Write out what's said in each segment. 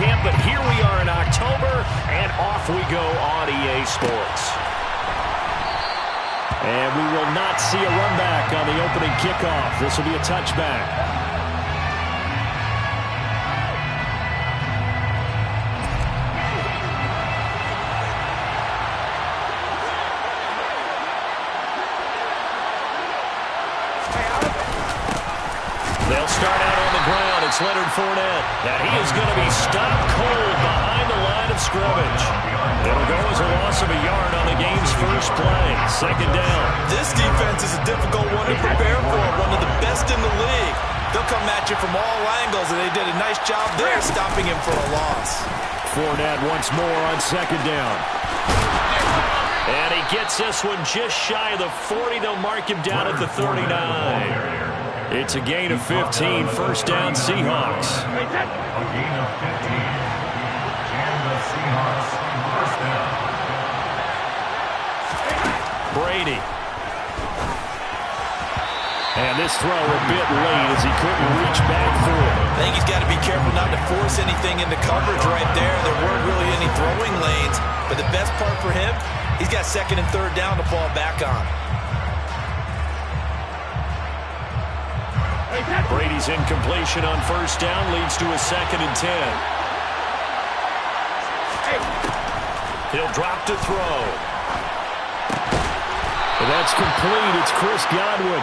camp, but here we are in October, and off we go on EA Sports. And we will not see a run back on the opening kickoff. This will be a touchback. They'll start out on the ground. It's Leonard Fournette. Now he is going to be stopped cold behind the line of scrimmage. It'll go as a loss of a yard on the game's first play. Second down. This defense is a difficult one to prepare for. One of the best in the league. They'll come at you from all angles, and they did a nice job there stopping him for a loss. Fournette once more on second down. And he gets this one just shy of the 40. They'll mark him down at the 39. It's a gain of 15, first down Seahawks. A gain of 15, and the Seahawks first down. Brady. And this throw a bit late as he couldn't reach back through it. I think he's got to be careful not to force anything into coverage right there. There weren't really any throwing lanes, but the best part for him, he's got second and third down to fall back on. Brady's incompletion on first down leads to a 2nd and 10. He'll drop to throw. That's complete. It's Chris Godwin.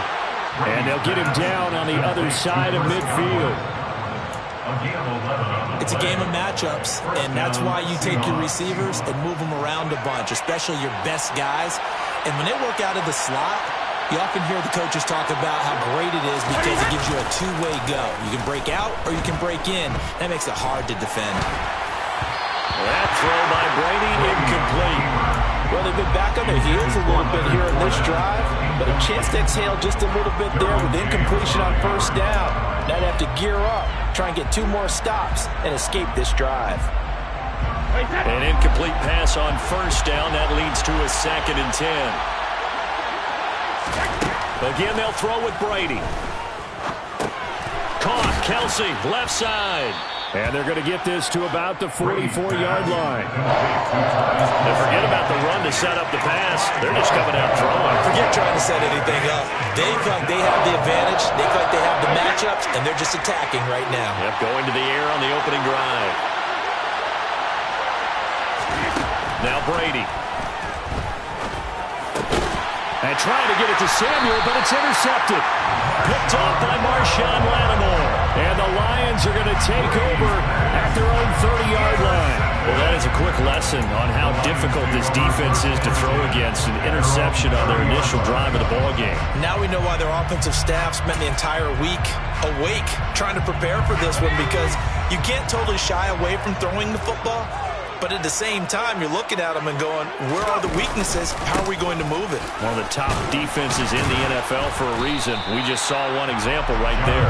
And they'll get him down on the other side of midfield. It's a game of matchups, and that's why you take your receivers and move them around a bunch, especially your best guys. And when they work out of the slot, you often hear the coaches talk about how great it is because it gives you a two-way go. You can break out or you can break in. That makes it hard to defend. That throw by Brady incomplete. Well, they've been back on their heels a little bit here in this drive, but a chance to exhale just a little bit there with incompletion on first down. Now they have to gear up, try and get 2 more stops, and escape this drive. An incomplete pass on first down. That leads to a 2nd and 10. Again, they'll throw with Brady. Caught, Kelsey, left side. And they're going to get this to about the 44-yard line. They forget about the run to set up the pass. They're just coming out throwing. Forget trying to set anything up. They feel like they have the advantage. They feel like they have the matchups, and they're just attacking right now. Yep, going to the air on the opening drive. Now Brady. And trying to get it to Samuel, but it's intercepted. Picked off by Marshawn Lattimore. And the Lions are going to take over at their own 30-yard line. Well, that is a quick lesson on how difficult this defense is to throw against. An interception on their initial drive of the ballgame. Now we know why their offensive staff spent the entire week awake trying to prepare for this one, because you can't totally shy away from throwing the football. But at the same time, you're looking at them and going, where are the weaknesses? How are we going to move it? One of the top defenses in the NFL for a reason. We just saw one example right there.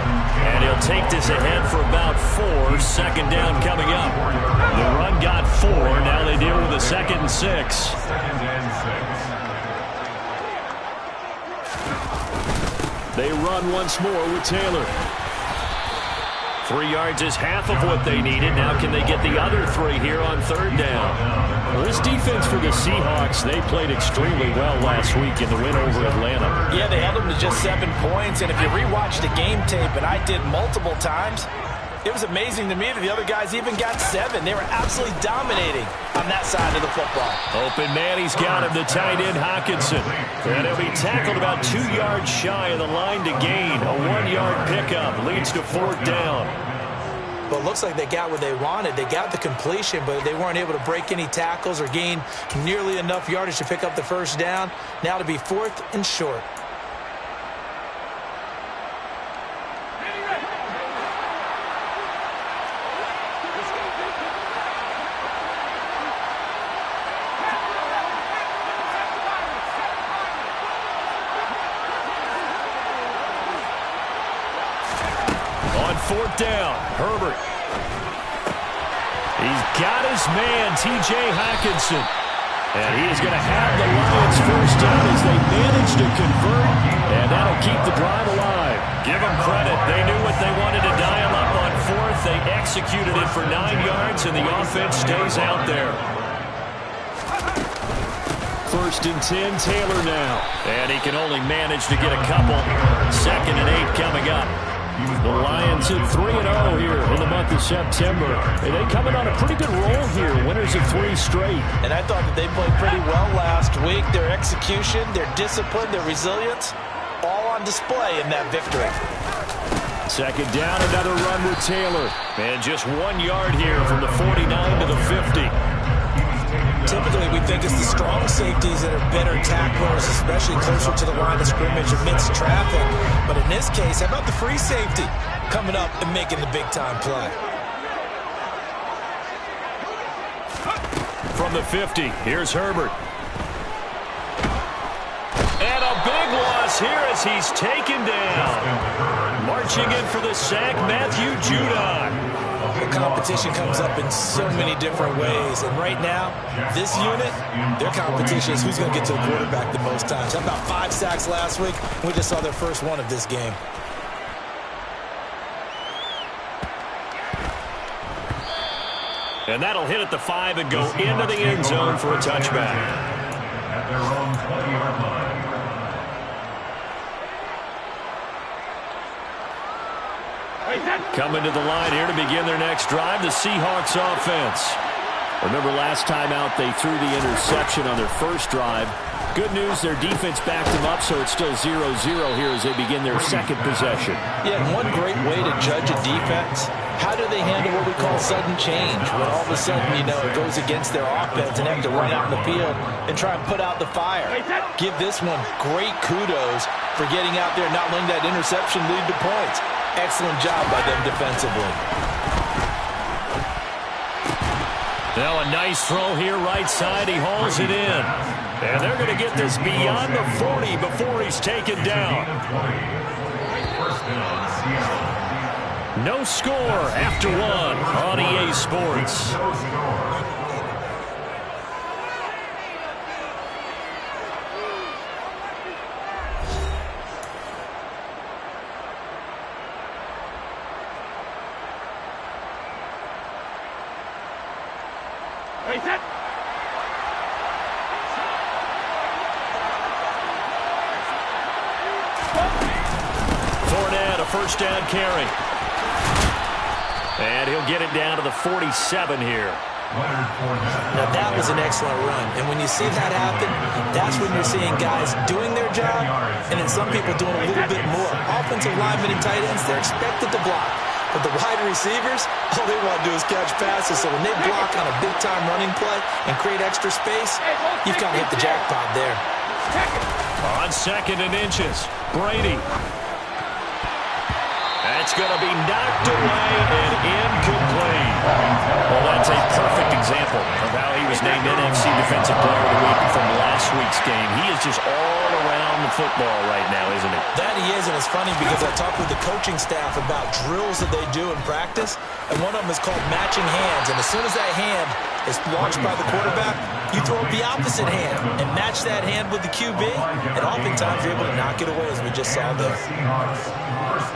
And he'll take this ahead for about 4. Second down coming up. The run got 4. Now they deal with a 2nd and 6. They run once more with Taylor. 3 yards is half of what they needed. Now can they get the other 3 here on third down? Well, this defense for the Seahawks, they played extremely well last week in the win over Atlanta. Yeah, they held them to just 7 points. And if you rewatch the game tape, and I did multiple times, it was amazing to me that the other guys even got 7. They were absolutely dominating on that side of the football. Open man, he's got him, the tight end Hockenson. And he'll be tackled about 2 yards shy of the line to gain. A 1-yard pickup leads to 4th down. But it looks like they got what they wanted. They got the completion, but they weren't able to break any tackles or gain nearly enough yardage to pick up the first down. Now to be 4th and short. On 4th down, Herbert. He's got his man, T.J. Hockenson. And he is going to have the Lions first down as they manage to convert. And that'll keep the drive alive. Give them credit. They knew what they wanted to dial up on 4th. They executed it for 9 yards, and the offense stays out there. 1st and 10, Taylor now. And he can only manage to get a couple. 2nd and 8 coming up. The Lions at 3-0 here in the month of September. And they coming on a pretty good roll here. Winners of 3 straight. And I thought that they played pretty well last week. Their execution, their discipline, their resilience, all on display in that victory. 2nd down, another run with Taylor. And just 1 yard here from the 49 to the 50. Typically, we think it's the strong safeties that are better tacklers, especially closer to the line of scrimmage amidst traffic. But in this case, how about the free safety coming up and making the big-time play? From the 50, here's Herbert. And a big loss here as he's taken down. Marching in for the sack, Matthew Judon. The competition comes up in so many different ways. And right now, this unit, their competition is who's going to get to the quarterback the most times. How about 5 sacks last week? We just saw their first one of this game. And that'll hit at the 5 and go into the end zone for a touchback. At their own 20-yard line. Coming to the line here to begin their next drive, the Seahawks offense. Remember last time out they threw the interception on their first drive. Good news, their defense backed them up, so it's still 0-0 here as they begin their second possession. Yeah, and one great way to judge a defense, how do they handle what we call sudden change? When all of a sudden, you know, it goes against their offense and have to run out in the field and try and put out the fire. Give this one great kudos for getting out there and not letting that interception lead to points. Excellent job by them defensively. Now a nice throw here right side. He hauls it in. And they're going to get this beyond the 40 before he's taken down. No score after 1 on EA Sports. Fournette, a first down carry. And he'll get it down to the 47 here. Now that was an excellent run. And when you see that happen, that's when you're seeing guys doing their job and then some people doing a little bit more. Offensive linemen and tight ends, they're expected to block. But the wide receivers, all they want to do is catch passes. So when they block on a big-time running play and create extra space, you've kind of hit the jackpot there. On 2nd and inches, Brady. That's going to be knocked away and incomplete. Well, that's a perfect example of how he was named NFC Defensive Player of the Week from last week's game. He is just all around the football right now, isn't he? That he is, and it's funny because I talked with the coaching staff about drills that they do in practice, and one of them is called matching hands. And as soon as that hand is launched by the quarterback, you throw up the opposite hand and match that hand with the QB, and oftentimes you're able to knock it away, as we just saw there.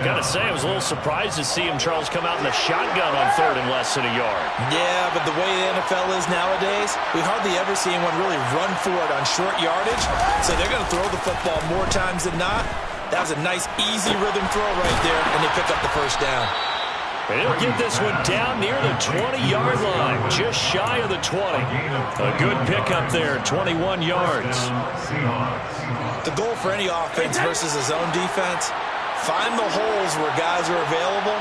Gotta say, I was a little surprised to see him, Charles, come out in the shotgun on 3rd and less than a yard. Yeah, but the way the NFL is nowadays, we hardly ever see anyone really run for it on short yardage. So they're going to throw the football more times than not. That was a nice, easy rhythm throw right there, and they pick up the first down. And he'll get this one down near the 20-yard line, just shy of the 20. A good pickup there, 21 yards. The goal for any offense versus a zone defense, find the holes where guys are available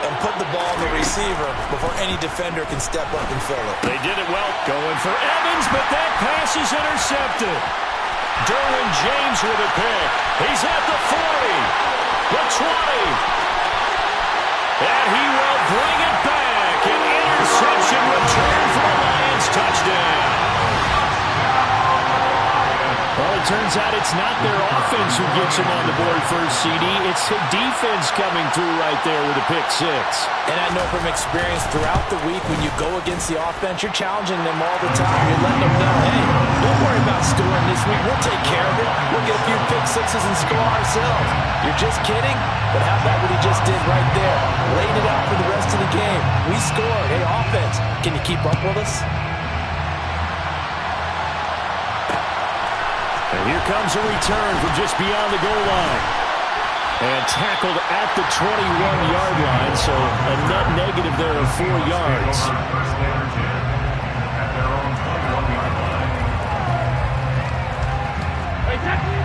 and put the ball in the receiver before any defender can step up and fill it. They did it well, going for Evans, but that pass is intercepted. Derwin James with a pick. He's at the 40, the 20. And he will bring it back. An interception return for the Lions touchdown. Well, it turns out it's not their offense who gets him on the board first, CD. It's the defense coming through right there with a pick 6. And I know from experience throughout the week when you go against the offense, you're challenging them all the time. You're letting them know, hey, don't worry about scoring this week. We'll take care of it. We'll get a few pick 6s and score ourselves. You're just kidding? But how about what he just did right there? Laying it out for the rest of the the game. We scored. Hey, offense, can you keep up with us? And here comes a return from just beyond the goal line. And tackled at the 21-yard line, so a net negative there of 4 yards.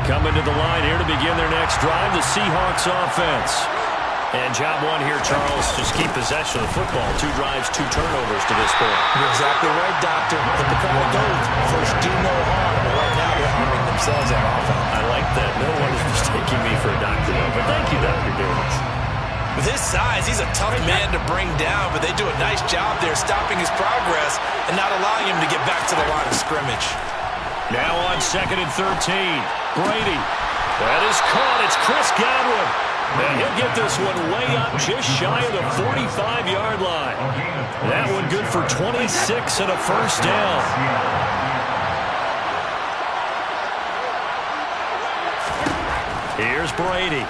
Coming to the line here to begin their next drive, the Seahawks offense. And job one here, Charles, just keep possession of the football. 2 drives, 2 turnovers to this point. You're exactly right, Doctor. But the call goes, first do no harm, but right now they're harming themselves on offense. I like that. No one is mistaking me for a doctor, though. But thank you, Dr. Davis. With his size, he's a tough man to bring down, but they do a nice job there stopping his progress and not allowing him to get back to the line of scrimmage. Now on 2nd and 13. Brady. That is caught. It's Chris Godwin. And he'll get this one way up just shy of the 45-yard line. That one good for 26 and a first down. Here's Brady.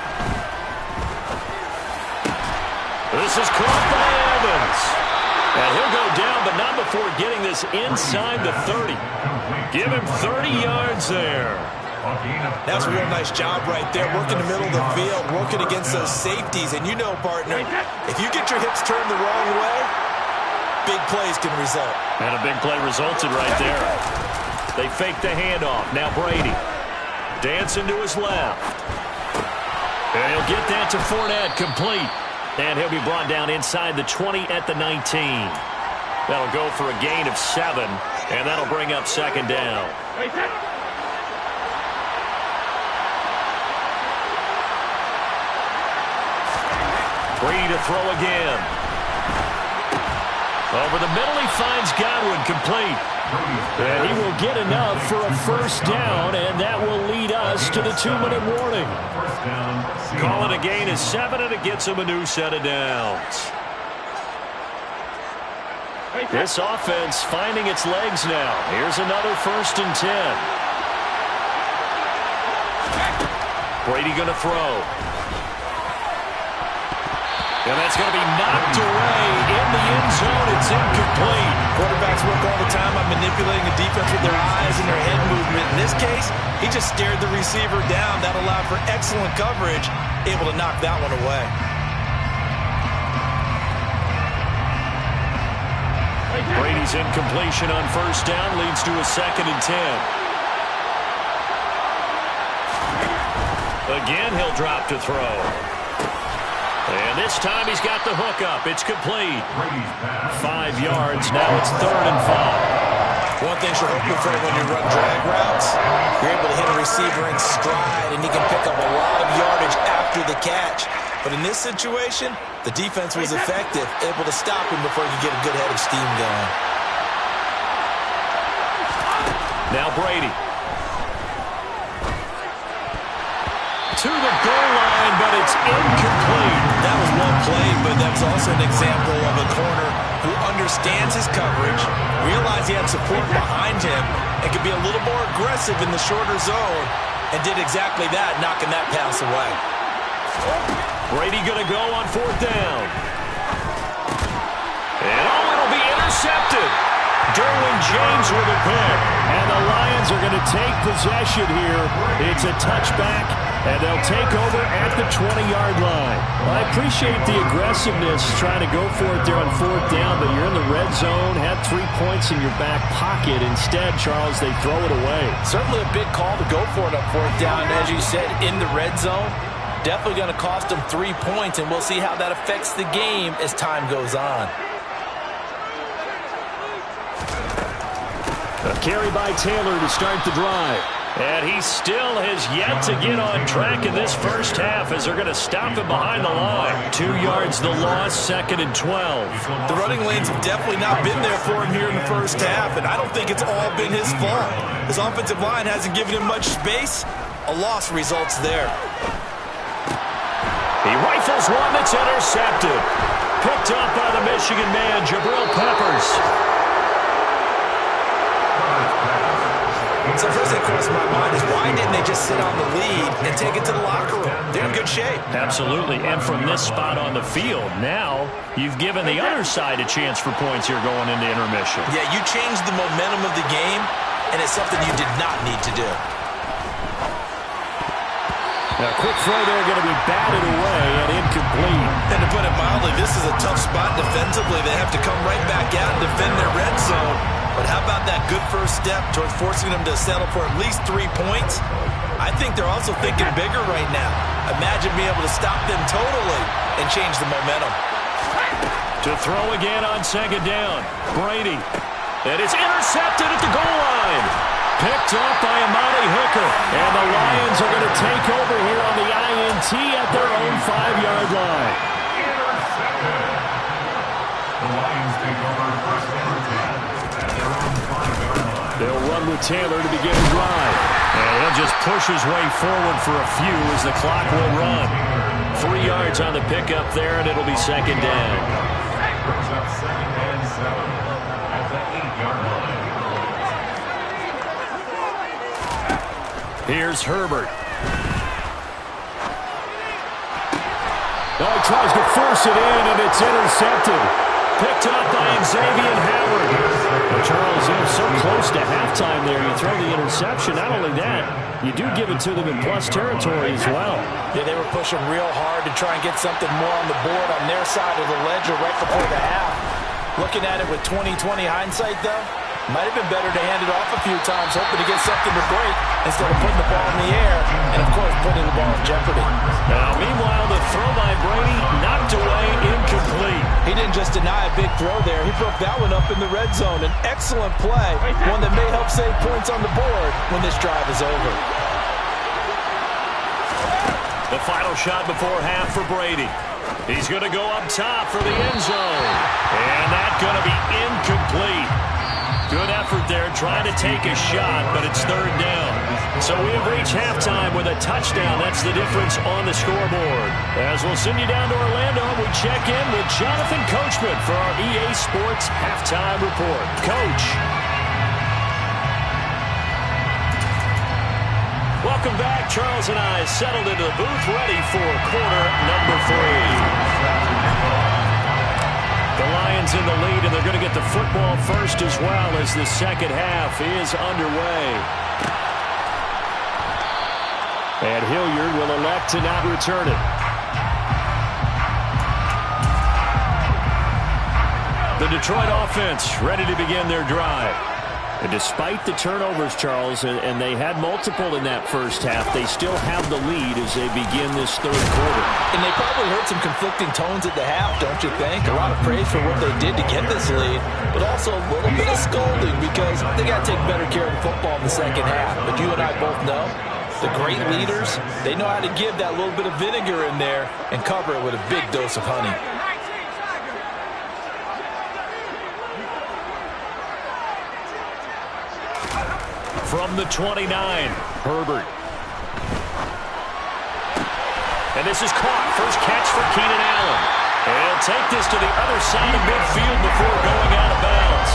This is caught by Evans. And he'll go down, but not before getting this inside the 30. Give him 30 yards there. That's a real nice job right there, working the middle of the field, working against those safeties. And you know, partner, if you get your hips turned the wrong way, big plays can result. And a big play resulted right there. They fake the handoff. Now Brady. Dancing to his left. And he'll get that to Fournette, complete. And he'll be brought down inside the 20 at the 19. That'll go for a gain of 7, and that'll bring up 2nd down. Brady to throw again. Over the middle, he finds Godwin, complete. And he will get enough for a first down, and that will lead us to the 2-minute warning. Call it a gain of 7, and it gets him a new set of downs. This offense finding its legs now. Here's another 1st and 10. Brady going to throw. And that's going to be knocked away in the end zone. It's incomplete. Quarterbacks work all the time on manipulating the defense with their eyes and their head movement. In this case, he just stared the receiver down. That allowed for excellent coverage, able to knock that one away. Brady's incompletion on 1st down leads to a 2nd and 10. Again, he'll drop to throw. And this time he's got the hook up. It's complete. 5 yards. Now it's 3rd and 5. One thing you're hoping for when you run drag routes, you're able to hit a receiver in stride, and he can pick up a lot of yardage after the catch. But in this situation, the defense was effective, able to stop him before he could get a good head of steam going. Now Brady. To the goal line, but it's incomplete. That was one play, but that was also an example of a corner who understands his coverage, realized he had support behind him, and could be a little more aggressive in the shorter zone, and did exactly that, knocking that pass away. Brady going to go on 4th down. And it'll be intercepted. Derwin James with a pick. And the Lions are going to take possession here. It's a touchback, and they'll take over at the 20-yard line. Well, I appreciate the aggressiveness trying to go for it there on 4th down, but you're in the red zone, had 3 points in your back pocket. Instead, Charles, they throw it away. Certainly a big call to go for it on 4th down. As you said, in the red zone, definitely going to cost them 3 points, and we'll see how that affects the game as time goes on. A carry by Taylor to start the drive. And he still has yet to get on track in this first half as they're going to stop him behind the line. 2 yards the loss, 2nd and 12. The running lanes have definitely not been there for him here in the first half, and I don't think it's all been his fault. His offensive line hasn't given him much space. A loss results there. He rifles one that's intercepted. Picked up by the Michigan man, Jabril Peppers. So first thing crossed my mind is why didn't they just sit on the lead and take it to the locker room? They're in good shape. Absolutely. And from this spot on the field, now you've given the other side a chance for points here going into intermission. Yeah, you changed the momentum of the game, and it's something you did not need to do. Now, quick throw there, going to be batted away and incomplete. And to put it mildly, this is a tough spot defensively. They have to come right back out and defend their red zone. But how about that good first step towards forcing them to settle for at least 3 points? I think they're also thinking bigger right now. Imagine being able to stop them totally and change the momentum. To throw again on second down. Brady. And it's intercepted at the goal line. Picked up by Amani Hooker. And the Lions are going to take over here on the INT at their own 5-yard line. The Lions take over first and 10 at their own 5-yard line. They'll run with Taylor to begin the drive. And he'll just push his way forward for a few as the clock will run. 3 yards on the pickup there, and it'll be second down. Brings up 2nd and 7 at the 8-yard line. Here's Herbert. Oh, he tries to force it in, and it's intercepted. Picked up by Xavier Howard. Well, Charles, so close to halftime there. You throw the interception. Not only that, you do give it to them in plus territory as well. Yeah, they were pushing real hard to try and get something more on the board on their side of the ledger right before the half. Looking at it with 20/20 hindsight, though, might have been better to hand it off a few times, hoping to get something to break instead of putting the ball in the air and, of course, putting the ball in jeopardy. Now, meanwhile, the throw by Brady knocked away, incomplete. He didn't just deny a big throw there. He broke that one up in the red zone. An excellent play, one that may help save points on the board when this drive is over. The final shot before half for Brady. He's going to go up top for the end zone. And that's going to be incomplete. Good effort there trying to take a shot, but it's third down. So we have reached halftime with a touchdown. That's the difference on the scoreboard. As we'll send you down to Orlando, we check in with Jonathan Coachman for our EA Sports Halftime Report. Coach. Welcome back. Charles and I settled into the booth ready for quarter number 3. The Lions in the lead, and they're going to get the football first as well as the second half is underway. And Hilliard will elect to not return it. The Detroit offense ready to begin their drive. And despite the turnovers, Charles, and they had multiple in that first half, they still have the lead as they begin this third quarter. And they probably heard some conflicting tones at the half, don't you think? A lot of praise for what they did to get this lead, but also a little bit of scolding because they got to take better care of the football in the second half. But you and I both know the great leaders, they know how to give that little bit of vinegar in there and cover it with a big dose of honey. From the 29, Herbert. And this is caught. First catch for Keenan Allen. And he'll take this to the other side of midfield before going out of bounds.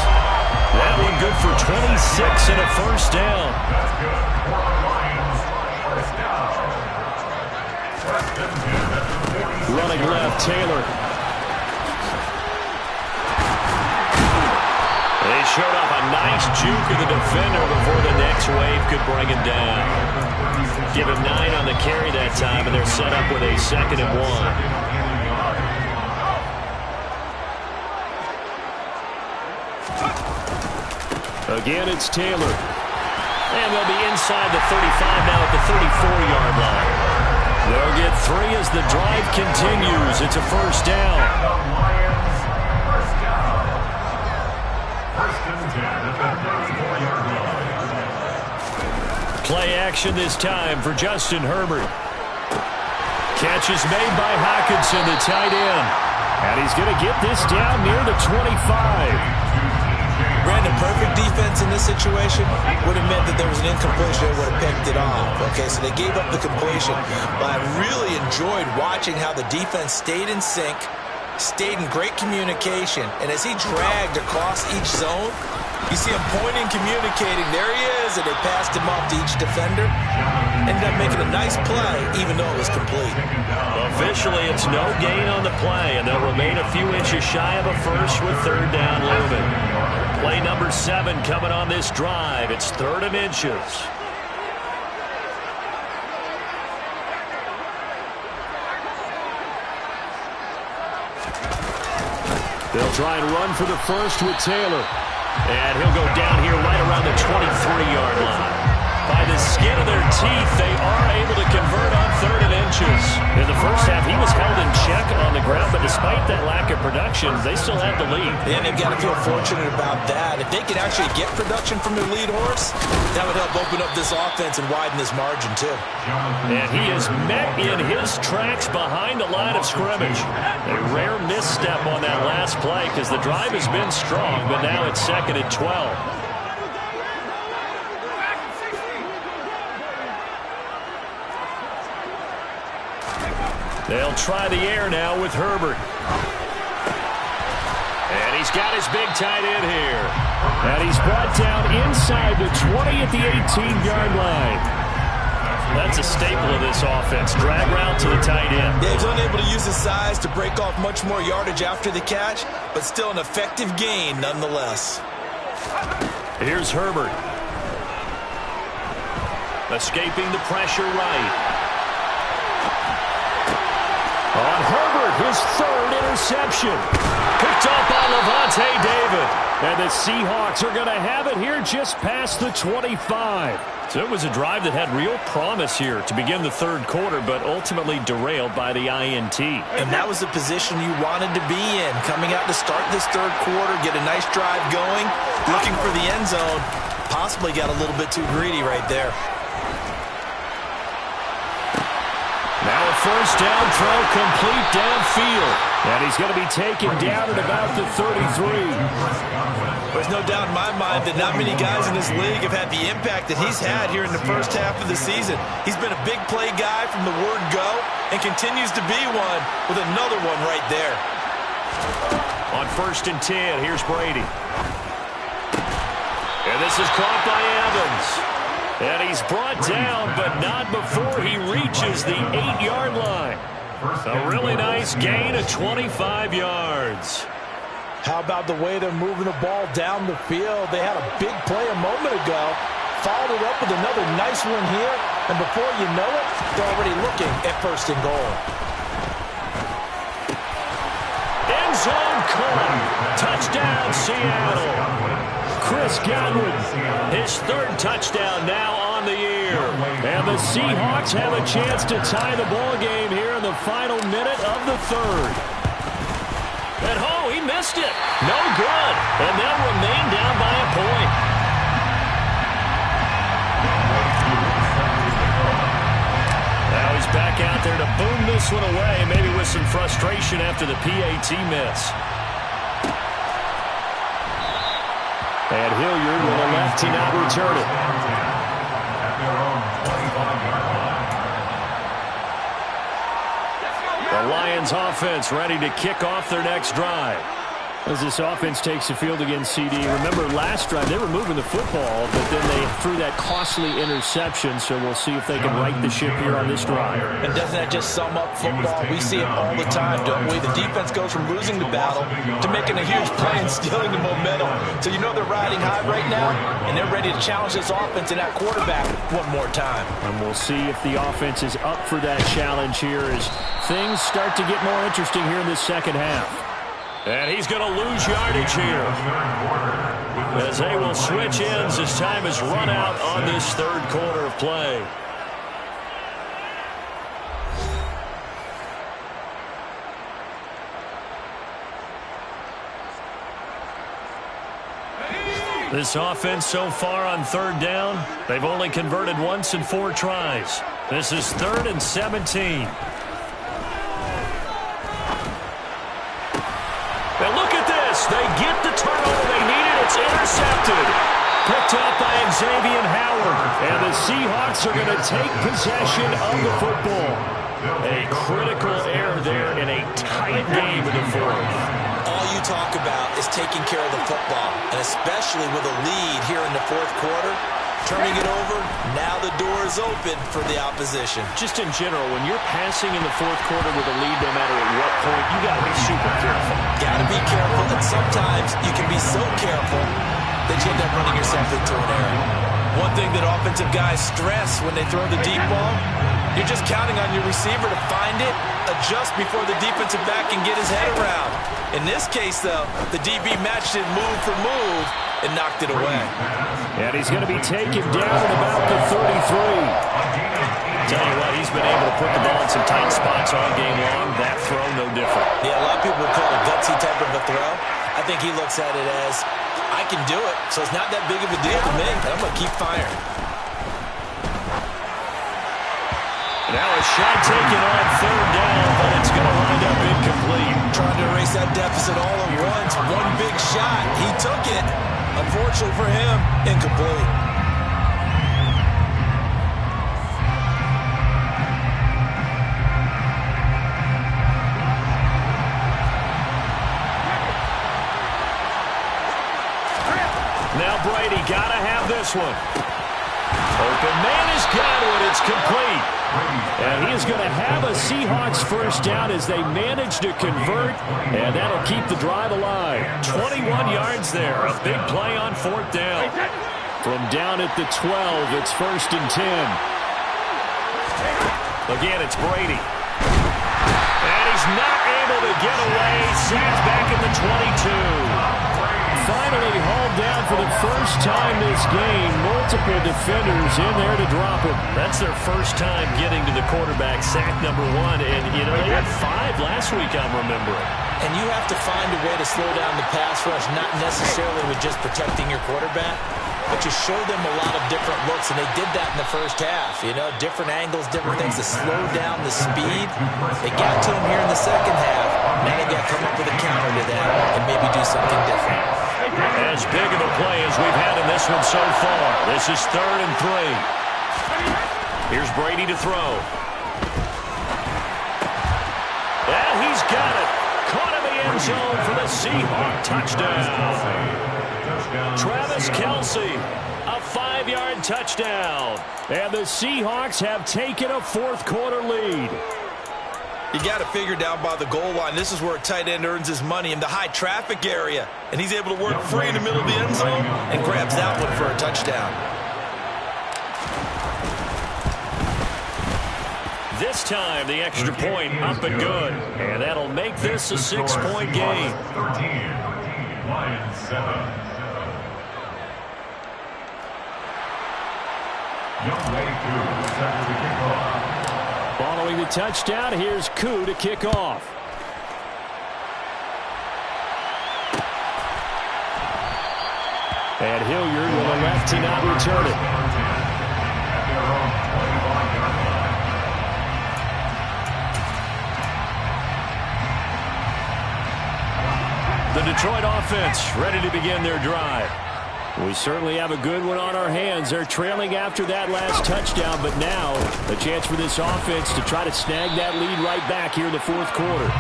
That one good for 26 and a first down. That's good for the Lions. First down. First and 10 at the 46. Running left, Taylor. They showed off a nice juke of the defender before the next wave could bring him down. Give him 9 on the carry that time, and they're set up with a 2nd and 1. Again, it's Taylor. And they'll be inside the 35 now at the 34-yard line. They'll get 3 as the drive continues. It's a first down. Play action this time for Justin Herbert. Catch is made by Hockenson, the tight end. And he's going to get this down near the 25. Brandon, perfect defense in this situation would have meant that there was an incompletion. They would have picked it off. Okay, so they gave up the completion. But I really enjoyed watching how the defense stayed in sync, stayed in great communication, and as he dragged across each zone, You see him pointing, communicating. There he is, and they passed him off to each defender. Ended up making a nice play, even though it was complete. Officially, it's no gain on the play, and they'll remain a few inches shy of a first with third down looming. Play number 7 coming on this drive. It's 3rd and inches. They'll try and run for the first with Taylor. And he'll go down here right around the 23-yard line. By the skin of their teeth, they are able to convert on 3rd and inches. In the first half, he was held in check on the ground, but despite that lack of production, they still have the lead. And they've got to feel fortunate about that. If they can actually get production from their lead horse, that would help open up this offense and widen this margin, too. And he is met in his tracks behind the line of scrimmage. A rare misstep on that last play because the drive has been strong, but now it's 2nd and 12. They'll try the air now with Herbert. And he's got his big tight end here. And he's brought down inside the 20 at the 18-yard line. That's a staple of this offense. Drag route to the tight end. Yeah, he's unable to use his size to break off much more yardage after the catch, but still an effective gain nonetheless. Here's Herbert. Escaping the pressure right. On Herbert, his 3rd interception. Picked up by Lavonte David. And the Seahawks are going to have it here just past the 25. So it was a drive that had real promise here to begin the 3rd quarter, but ultimately derailed by the INT. And that was the position you wanted to be in. Coming out to start this 3rd quarter, get a nice drive going, looking for the end zone. Possibly got a little bit too greedy right there. Now a first down throw complete downfield. And he's going to be taken down at about the 33. There's no doubt in my mind that not many guys in this league have had the impact that he's had here in the first half of the season. He's been a big play guy from the word go and continues to be one with another one right there. On 1st and 10, here's Brady. And this is caught by Evans. And he's brought down, but not before he reaches the 8-yard line. A really nice gain of 25 yards. How about the way they're moving the ball down the field? They had a big play a moment ago, followed it up with another nice one here, and before you know it, they're already looking at 1st and goal. End zone caught. Touchdown, Seattle. Chris Godwin, his 3rd touchdown now on the year. And the Seahawks have a chance to tie the ball game here in the final minute of the 3rd. And he missed it. No good. And they'll remain down by a point. Now he's back out there to boom this one away, maybe with some frustration after the PAT miss. And Hilliard will elect to now return it. The Lions offense ready to kick off their next drive. As this offense takes the field against CD, remember last drive they were moving the football, but then they threw that costly interception, so we'll see if they can right the ship here on this drive. And doesn't that just sum up football? We see it all the time, don't we? The defense goes from losing the battle to making a huge play and stealing the momentum. So you know they're riding high right now, and they're ready to challenge this offense and that quarterback one more time. And we'll see if the offense is up for that challenge here as things start to get more interesting here in this 2nd half. And he's going to lose yardage here as they will switch ends as time has run out on this 3rd quarter of play. This offense so far on 3rd down, they've only converted once in 4 tries. This is 3rd and 17. Now look at this. They get the turnover they needed. It's intercepted. Picked up by Xavier Howard. And the Seahawks are going to take possession of the football. A critical error there in a tight game in the 4th. All you talk about is taking care of the football, and especially with a lead here in the fourth quarter. Turning it over, now the door is open for the opposition. Just in general, when you're passing in the fourth quarter with a lead, no matter at what point, you got to be super careful. Got to be careful, and sometimes you can be so careful that you end up running yourself into an error. One thing that offensive guys stress when they throw the deep ball, you're just counting on your receiver to find it, adjust before the defensive back can get his head around. In this case, though, the DB matched it move for move and knocked it away. And he's going to be taken down at about the 33. Tell you what, he's been able to put the ball in some tight spots all game long. That throw, no different. Yeah, a lot of people would call it a gutsy type of a throw. I think he looks at it as, I can do it, so it's not that big of a deal to me, and I'm going to keep firing. Now a shot taken on third down, but it's going to wind up incomplete. Trying to erase that deficit all at once. One big shot. He took it. Unfortunately for him, incomplete. Now Brady got to have this one. Open man has got it. It's complete. And he is going to have a Seahawks first down as they manage to convert, and that'll keep the drive alive. 21 yards there. A big play on fourth down. From down at the 12, it's 1st and 10. Again, it's Brady. And he's not able to get away. Sacked back at the 22. Finally hauled down for the first time this game. Multiple defenders in there to drop him. That's their first time getting to the quarterback, sack number 1. And, you know, they had 5 last week, I'm remembering. And you have to find a way to slow down the pass rush, not necessarily with just protecting your quarterback, but you show them a lot of different looks, and they did that in the first half. You know, different angles, different things to slow down the speed. They got to him here in the second half. Now they got to come up with a counter to that and maybe do something different. As big of a play as we've had in this one so far. This is 3rd and 3. Here's Brady to throw. And he's got it. Caught in the end zone for the Seahawks touchdown. Travis Kelce, a 5-yard touchdown. And the Seahawks have taken a fourth quarter lead. You got to figure down by the goal line. This is where a tight end earns his money in the high traffic area. And he's able to work free in the middle of the end zone and grabs that one for a touchdown. This time, the extra point up and good. And that'll make this a 6-point game. 13, Lions 7. Young Wei Koo set to kick off. Following the touchdown, here's Koo to kick off. And Hilliard will elect to not return it. The Detroit offense ready to begin their drive. We certainly have a good one on our hands. They're trailing after that last touchdown, but now a chance for this offense to try to snag that lead right back here in the fourth quarter.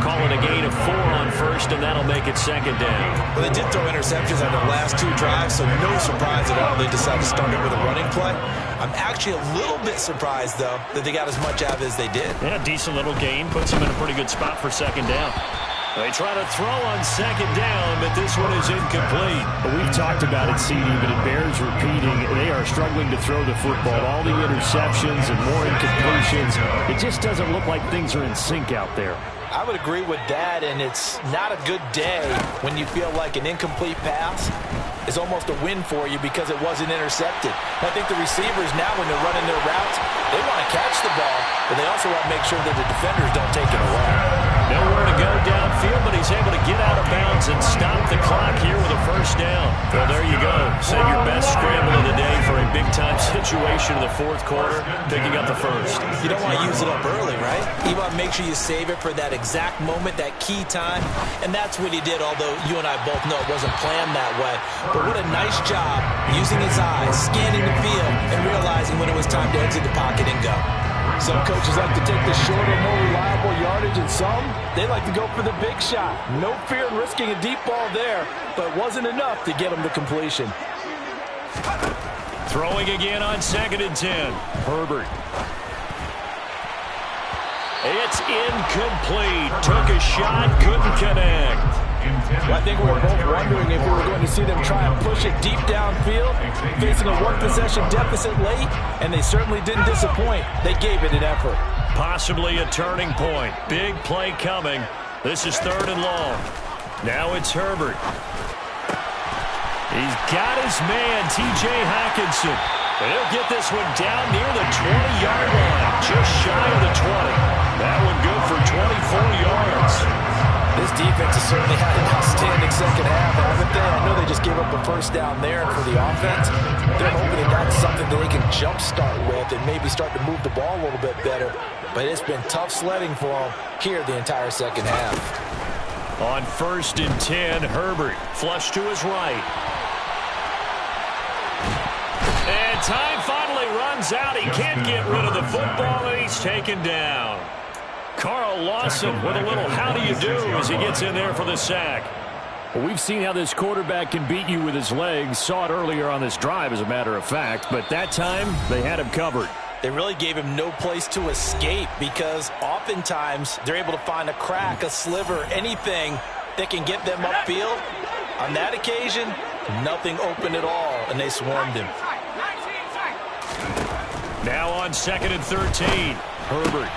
Call it a gain of 4 on first, and that'll make it 2nd down. Well, they did throw interceptions on their last 2 drives, so no surprise at all they decided to start it with a running play. I'm actually a little bit surprised, though, that they got as much out of it as they did. Yeah, decent little gain. Puts them in a pretty good spot for 2nd down. They try to throw on 2nd down, but this one is incomplete. We've talked about it, CD, but it bears repeating. They are struggling to throw the football. All the interceptions and more incompletions. It just doesn't look like things are in sync out there. I would agree with that, and it's not a good day when you feel like an incomplete pass is almost a win for you because it wasn't intercepted. I think the receivers now, when they're running their routes, they want to catch the ball, but they also want to make sure that the defenders don't take it away. Nowhere to go downfield, but he's able to get out of bounds and stop the clock here with a first down. Well, there you go. Save your best scramble of the day for a big-time situation in the fourth quarter, picking up the first. You don't want to use it up early, right? You want to make sure you save it for that exact moment, that key time, and that's what he did, although you and I both know it wasn't planned that way. But what a nice job using his eyes, scanning the field, and realizing when it was time to exit the pocket and go. Some coaches like to take the shorter, more reliable yardage, and some, they like to go for the big shot. No fear in risking a deep ball there, but it wasn't enough to get him to completion. Throwing again on 2nd and 10. Herbert. It's incomplete. Took a shot, couldn't connect. Well, I think we were both wondering if we were going to see them try and push it deep downfield, facing a one-possession deficit late, and they certainly didn't disappoint. They gave it an effort. Possibly a turning point. Big play coming. This is 3rd and long. Now it's Herbert. He's got his man, T.J. Hockenson. He'll get this one down near the 20-yard line, just shy of the 20. That one good for 24 yards. This defense has certainly had an outstanding second half, haven't they? I know they just gave up a first down there, and for the offense, they're hoping that that's something that they can jumpstart with and maybe start to move the ball a little bit better. But it's been tough sledding for them here the entire second half. On 1st and 10, Herbert flush to his right. And time finally runs out. He can't get rid of the football, and he's taken down. Carl Lawson with a little how do you do as he gets in there for the sack. Well, we've seen how this quarterback can beat you with his legs. Saw it earlier on this drive, as a matter of fact. But that time, they had him covered. They really gave him no place to escape because oftentimes they're able to find a crack, a sliver, anything that can get them upfield. On that occasion, nothing open at all, and they swarmed him. Now on 2nd and 13, Herbert.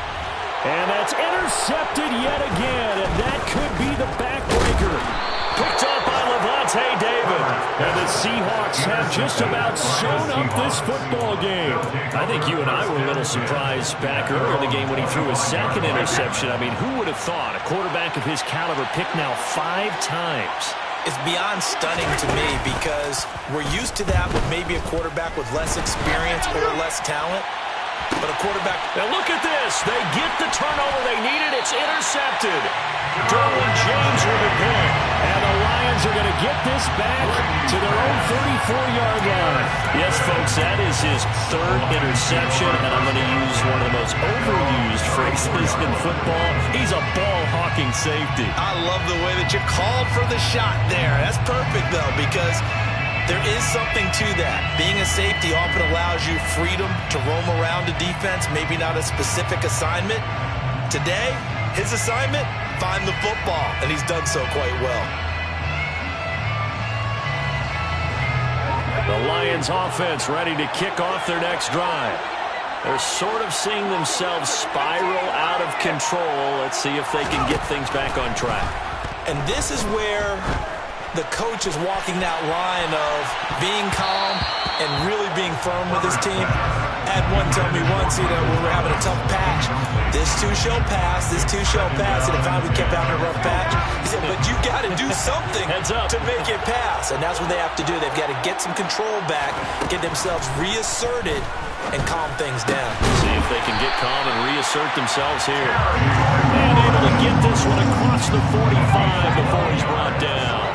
And that's intercepted yet again, and that could be the backbreaker. Picked up by Levante David. And the Seahawks have just about sewn up this football game. I think you and I were a little surprised back earlier in the game when he threw his 2nd interception. I mean, who would have thought a quarterback of his caliber picked now 5 times? It's beyond stunning to me because we're used to that with maybe a quarterback with less experience or less talent. But a quarterback... Now look at this. They get the turnover they needed. It's intercepted. Derwin James with the pick. And the Lions are going to get this back to their own 34-yard line. Yes, folks, that is his 3rd interception. And I'm going to use one of the most overused phrases in football. He's a ball-hawking safety. I love the way that you called for the shot there. That's perfect, though, because... there is something to that. Being a safety often allows you freedom to roam around a defense, maybe not a specific assignment. Today, his assignment, find the football, and he's done so quite well. The Lions offense ready to kick off their next drive. They're sort of seeing themselves spiral out of control. Let's see if they can get things back on track. And this is where... the coach is walking that line of being calm and really being firm with his team. I had one tell me once, when we were having a tough patch, this too shall pass, this too shall pass, and if we kept having a rough patch, he said, but you got to do something to make it pass, and that's what they have to do. They've got to get some control back, get themselves reasserted, and calm things down. See if they can get calm and reassert themselves here. And able to get this one across the 45 before he's brought down.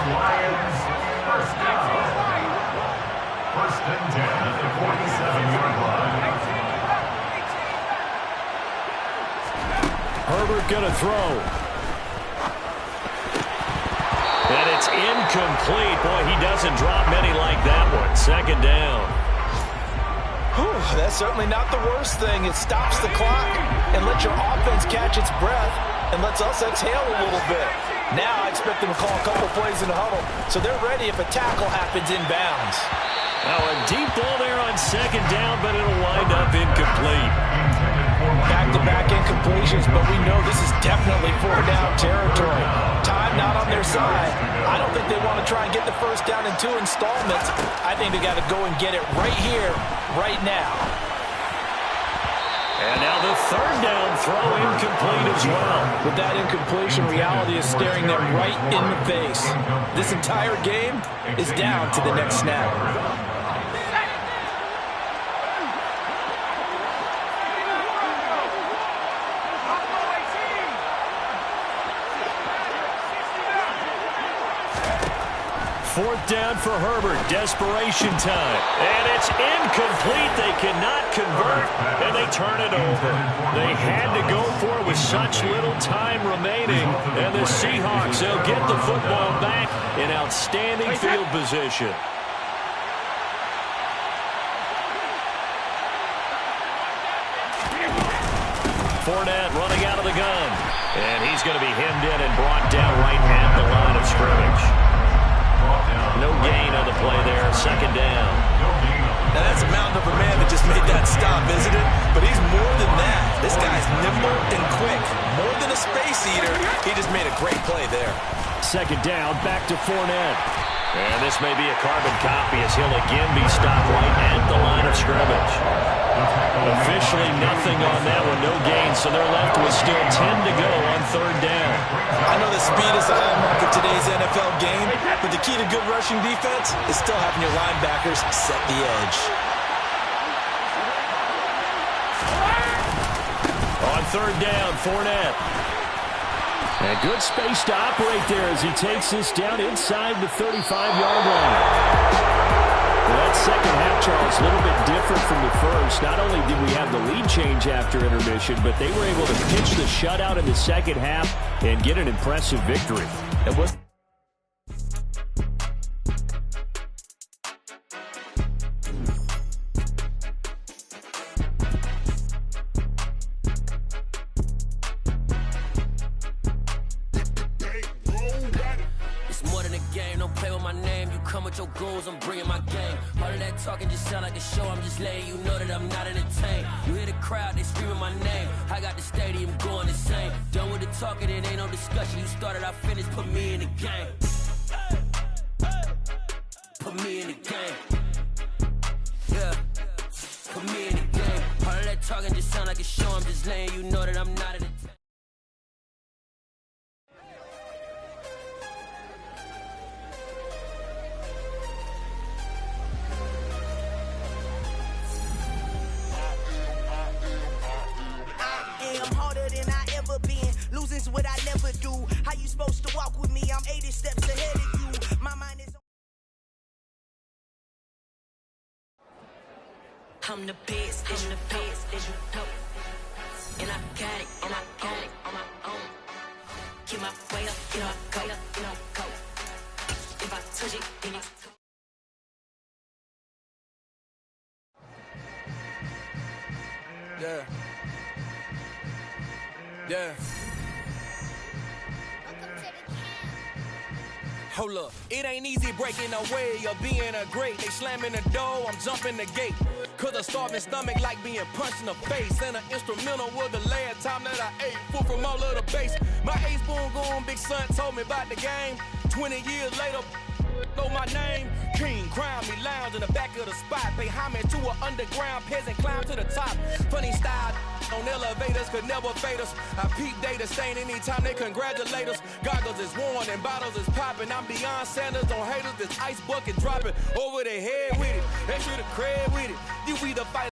Lions, 1st down. 1st and 10 at the 47-yard line. Herbert going to throw. And it's incomplete. Boy, he doesn't drop many like that one. 2nd down. Whew, that's certainly not the worst thing. It stops the clock and lets your offense catch its breath and lets us exhale a little bit. Now I expect them to call a couple plays in the huddle, so they're ready if a tackle happens inbounds. Now a deep ball there on 2nd down, but it'll wind up incomplete. Back-to-back incompletions, but we know this is definitely 4th down territory. Time not on their side. I don't think they want to try and get the 1st down in 2 installments. I think they got to go and get it right here, right now. And now the 3rd down throw incomplete as well. With that incompletion, reality is staring them right in the face. This entire game is down to the next snap. 4th down for Herbert. Desperation time. And it's incomplete. They cannot convert, and they turn it over. They had to go for it with such little time remaining. And the Seahawks, they'll get the football back in outstanding field position. Fournette running out of the gun. And he's going to be hemmed in and brought down right at the line of scrimmage. No gain on the play there. 2nd down. Now that's a mountain of a man that just made that stop, isn't it? But he's more than that. This guy's nimble and quick. More than a space eater, he just made a great play there. 2nd down, back to Fournette. And this may be a carbon copy as he'll again be stopped right at the line of scrimmage. Officially nothing on that one, no gain, so they're left with still 10 to go on 3rd down. I know that speed is the hallmark of today's NFL game, but the key to good rushing defense is still having your linebackers set the edge. On 3rd down, Fournette. And good space to operate there as he takes this down inside the 35-yard line. Well, that second half, Charles, a little bit different from the first. Not only did we have the lead change after intermission, but they were able to pitch the shutout in the second half and get an impressive victory. It was your goals, I'm bringing my game. All of that talking just sound like a show. I'm just letting you know that I'm not entertained. You hear the crowd, they screaming my name. I got the stadium going insane. Done with the talking, it ain't no discussion. You started, I finished, put me in the game. Put me in the game. Yeah, put me in the game. All of that talking just sound like a show. I'm just letting you know that I'm not entertained. Losing's what I never do. How you supposed to walk with me? I'm 80 steps ahead of you. My mind is. I'm the best, I'm the best, and I got it, and I own it on my own. Get my way up, you know I go. If I touch it, then it's. Yeah. Yeah. Hold up, it ain't easy breaking away or being a great. They slamming the door, I'm jumping the gate. Cause a starving stomach like being punched in the face. And an instrumental was the last time that I ate. Food from all of the base. My ace spoon going, big son told me about the game. 20 years later, know my name. King, crown me, lounge in the back of the spot. Pay homage to an underground peasant, climb to the top. Funny style on elevators could never fade us. I peep data stain anytime they congratulate us. Goggles is worn and bottles is popping. I'm Deion Sanders on haters. This ice bucket dropping over their head with it. Extra the cred with it. You either fight